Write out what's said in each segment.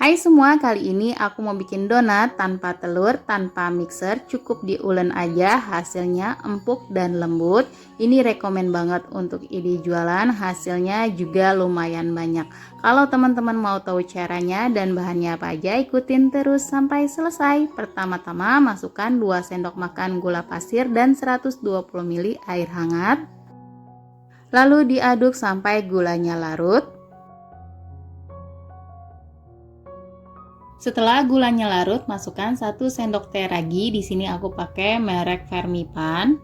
Hai semua, kali ini aku mau bikin donat tanpa telur, tanpa mixer, cukup diulen aja, hasilnya empuk dan lembut. Ini rekomen banget untuk ide jualan, hasilnya juga lumayan banyak. Kalau teman-teman mau tahu caranya dan bahannya apa aja, ikutin terus sampai selesai. Pertama-tama masukkan 2 sendok makan gula pasir dan 120 ml air hangat. Lalu diaduk sampai gulanya larut. Setelah gulanya larut, masukkan 1 sendok teh ragi. Di sini aku pakai merek Fermipan.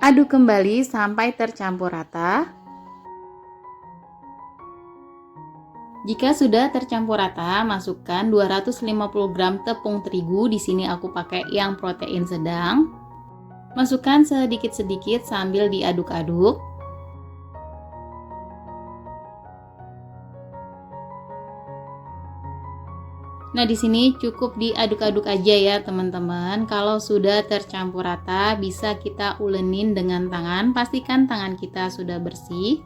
Aduk kembali sampai tercampur rata. Jika sudah tercampur rata, masukkan 250 gram tepung terigu. Di sini aku pakai yang protein sedang. Masukkan sedikit-sedikit sambil diaduk-aduk. Nah, di sini cukup diaduk-aduk aja ya, teman-teman. Kalau sudah tercampur rata, bisa kita ulenin dengan tangan. Pastikan tangan kita sudah bersih.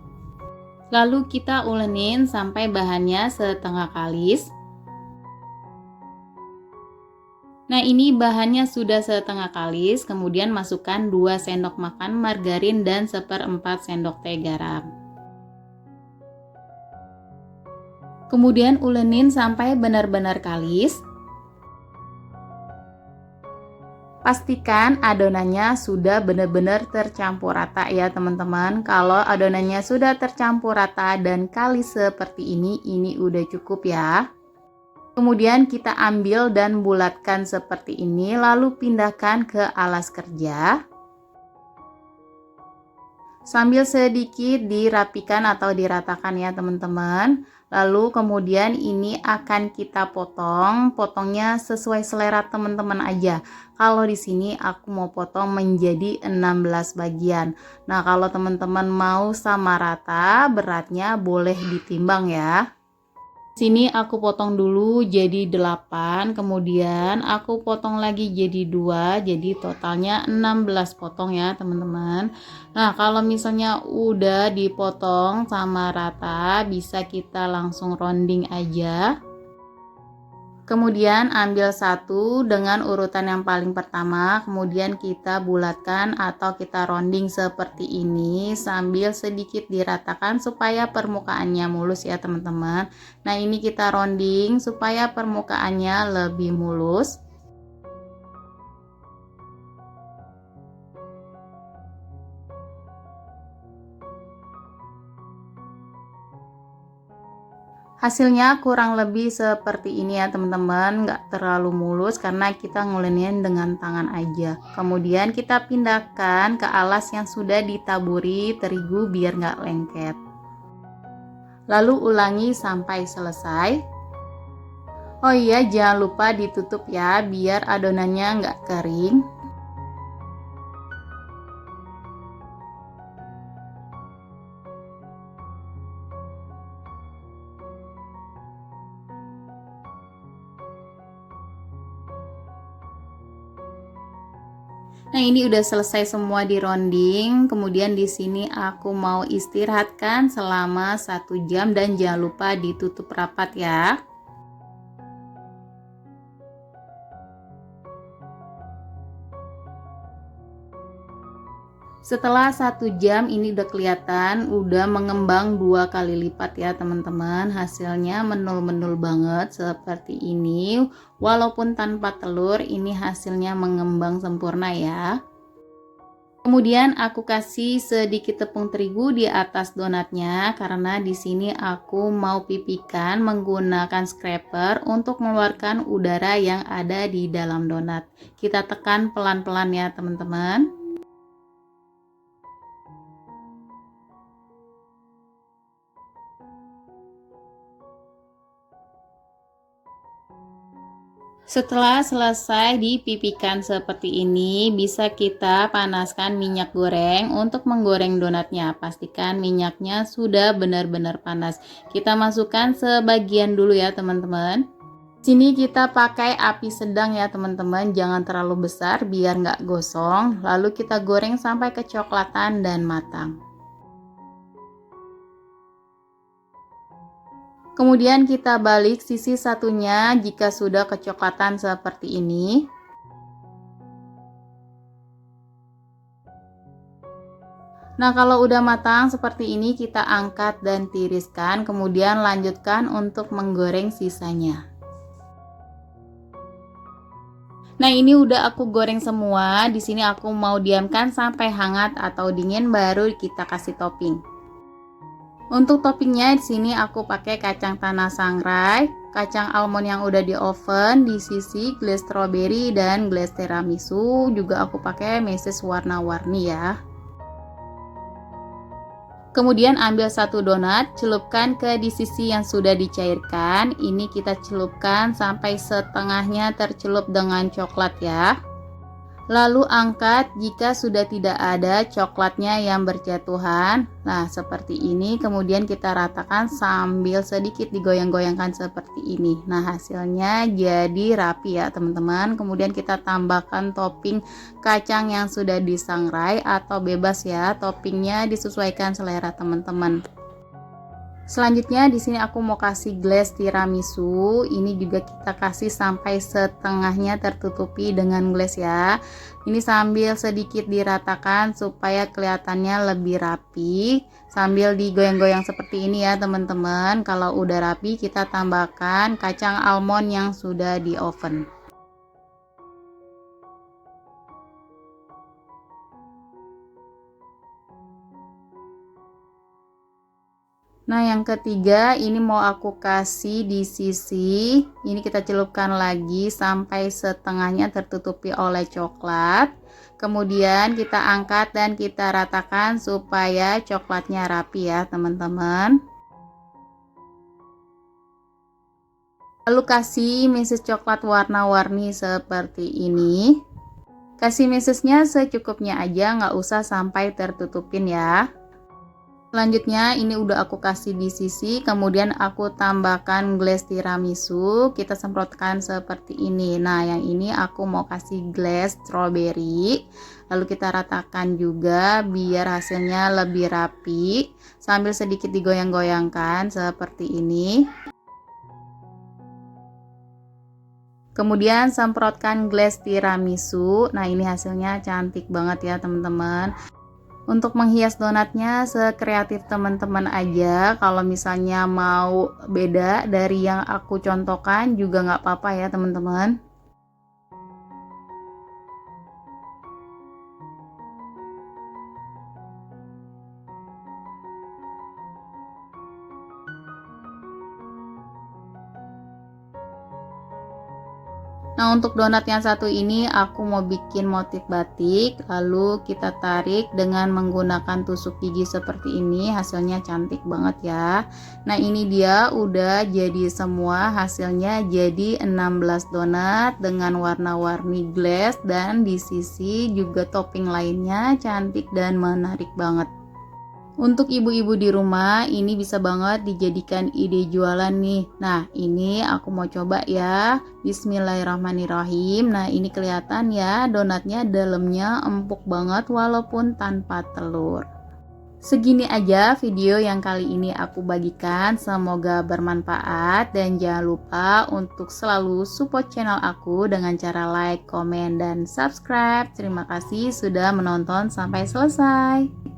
Lalu kita ulenin sampai bahannya setengah kalis. Nah, ini bahannya sudah setengah kalis. Kemudian masukkan 2 sendok makan margarin dan 1/4 sendok teh garam. Kemudian ulenin sampai benar-benar kalis. Pastikan adonannya sudah benar-benar tercampur rata ya, teman-teman. Kalau adonannya sudah tercampur rata dan kalis seperti ini udah cukup ya. Kemudian kita ambil dan bulatkan seperti ini, lalu pindahkan ke alas kerja. Sambil sedikit dirapikan atau diratakan ya, teman-teman. Lalu kemudian ini akan kita potongnya sesuai selera teman-teman aja. Kalau di sini aku mau potong menjadi 16 bagian. Nah, kalau teman-teman mau sama rata, beratnya boleh ditimbang ya. Sini aku potong dulu jadi 8, kemudian aku potong lagi jadi 2, jadi totalnya 16 potong ya, teman-teman. Nah, kalau misalnya udah dipotong sama rata, bisa kita langsung rounding aja. Kemudian ambil satu dengan urutan yang paling pertama, kemudian kita bulatkan atau kita rounding seperti ini sambil sedikit diratakan supaya permukaannya mulus ya, teman-teman. Nah, ini kita rounding supaya permukaannya lebih mulus. Hasilnya kurang lebih seperti ini ya, teman-teman, nggak terlalu mulus karena kita ngulenin dengan tangan aja. Kemudian kita pindahkan ke alas yang sudah ditaburi terigu biar nggak lengket. Lalu ulangi sampai selesai. Oh iya, jangan lupa ditutup ya biar adonannya nggak kering. Nah, ini udah selesai semua di rounding. Kemudian di sini aku mau istirahatkan selama 1 jam dan jangan lupa ditutup rapat ya. Setelah 1 jam ini udah kelihatan udah mengembang 2 kali lipat ya, teman-teman. Hasilnya menul-menul banget seperti ini. Walaupun tanpa telur, ini hasilnya mengembang sempurna ya. Kemudian aku kasih sedikit tepung terigu di atas donatnya karena di sini aku mau pipihkan menggunakan scraper untuk mengeluarkan udara yang ada di dalam donat. Kita tekan pelan-pelan ya, teman-teman. Setelah selesai dipipihkan seperti ini, bisa kita panaskan minyak goreng untuk menggoreng donatnya. Pastikan minyaknya sudah benar-benar panas. Kita masukkan sebagian dulu ya, teman-teman. Sini kita pakai api sedang ya, teman-teman, jangan terlalu besar biar nggak gosong. Lalu kita goreng sampai kecoklatan dan matang. Kemudian kita balik sisi satunya jika sudah kecoklatan seperti ini. Nah, kalau udah matang seperti ini kita angkat dan tiriskan, kemudian lanjutkan untuk menggoreng sisanya. Nah, ini udah aku goreng semua. Di sini aku mau diamkan sampai hangat atau dingin baru kita kasih topping. Untuk toppingnya di sini aku pakai kacang tanah sangrai, kacang almond yang udah di oven, di sisi glaze strawberry dan glaze tiramisu. Juga aku pakai meses warna-warni ya. Kemudian ambil satu donat, celupkan ke di sisi yang sudah dicairkan. Ini kita celupkan sampai setengahnya tercelup dengan coklat ya. Lalu angkat jika sudah tidak ada coklatnya yang berjatuhan. Nah, seperti ini. Kemudian kita ratakan sambil sedikit digoyang-goyangkan seperti ini. Nah, hasilnya jadi rapi ya teman-teman. Kemudian kita tambahkan topping kacang yang sudah disangrai atau bebas ya. Toppingnya disesuaikan selera teman-teman. Selanjutnya di sini aku mau kasih glaze tiramisu. Ini juga kita kasih sampai setengahnya tertutupi dengan glaze ya. Ini sambil sedikit diratakan supaya kelihatannya lebih rapi. Sambil digoyang-goyang seperti ini ya teman-teman. Kalau udah rapi kita tambahkan kacang almond yang sudah di oven. Nah, yang ketiga ini mau aku kasih di sisi. Ini kita celupkan lagi sampai setengahnya tertutupi oleh coklat. Kemudian kita angkat dan kita ratakan supaya coklatnya rapi ya, teman-teman. Lalu kasih meses coklat warna-warni seperti ini. Kasih mesesnya secukupnya aja, nggak usah sampai tertutupin ya. Selanjutnya ini udah aku kasih di sisi, kemudian aku tambahkan glaze tiramisu, kita semprotkan seperti ini. Nah, yang ini aku mau kasih glaze strawberry, lalu kita ratakan juga biar hasilnya lebih rapi, sambil sedikit digoyang-goyangkan seperti ini. Kemudian semprotkan glaze tiramisu. Nah, ini hasilnya cantik banget ya teman-teman. Untuk menghias donatnya sekreatif teman-teman aja. Kalau misalnya mau beda dari yang aku contohkan juga nggak apa-apa ya teman-teman. Nah, untuk donat yang satu ini aku mau bikin motif batik, lalu kita tarik dengan menggunakan tusuk gigi seperti ini. Hasilnya cantik banget ya. Nah, ini dia udah jadi semua. Hasilnya jadi 16 donat dengan warna-warni glaze dan di sisi juga topping lainnya cantik dan menarik banget. Untuk ibu-ibu di rumah ini bisa banget dijadikan ide jualan nih. Nah, ini aku mau coba ya. Bismillahirrahmanirrahim. Nah, ini kelihatan ya donatnya dalamnya empuk banget walaupun tanpa telur. Segini aja video yang kali ini aku bagikan. Semoga bermanfaat dan jangan lupa untuk selalu support channel aku dengan cara like, komen, dan subscribe. Terima kasih sudah menonton sampai selesai.